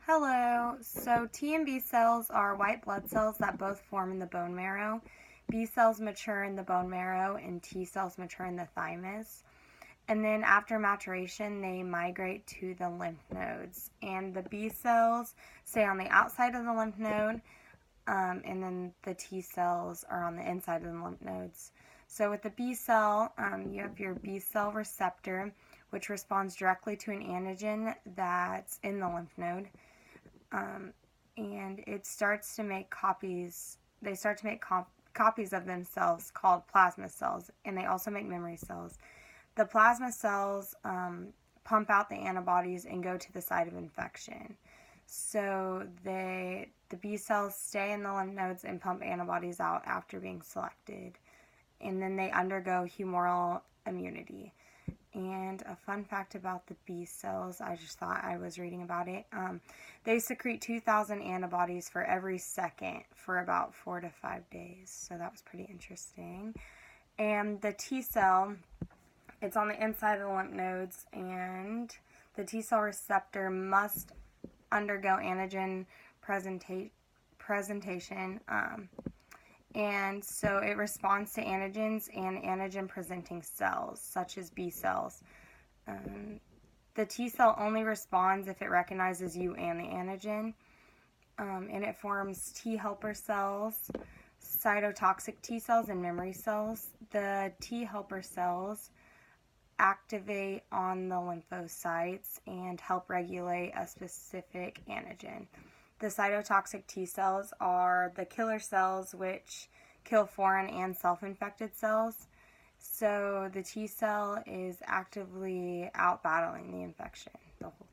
Hello. So T and B cells are white blood cells that both form in the bone marrow. B cells mature in the bone marrow and T cells mature in the thymus. And then after maturation, they migrate to the lymph nodes. And the B cells stay on the outside of the lymph node, and then the T cells are on the inside of the lymph nodes. So with the B cell, you have your B cell receptor, which responds directly to an antigen that's in the lymph node. And it starts to make copies. They start to make copies of themselves called plasma cells, and they also make memory cells. The plasma cells pump out the antibodies and go to the site of infection. So the B cells stay in the lymph nodes and pump antibodies out after being selected, and then they undergo humoral immunity. And a fun fact about the B cells, I just thought I was reading about it. They secrete 2,000 antibodies for every second for about 4 to 5 days. So that was pretty interesting. And the T cell, it's on the inside of the lymph nodes, and the T cell receptor must undergo antigen presentation. And so it responds to antigens and antigen-presenting cells, such as B cells. The T cell only responds if it recognizes you and the antigen, and it forms T helper cells, cytotoxic T cells, and memory cells. The T helper cells activate on the lymphocytes and help regulate a specific antigen. The cytotoxic T cells are the killer cells which kill foreign and self-infected cells. So the T cell is actively out battling the infection the whole time.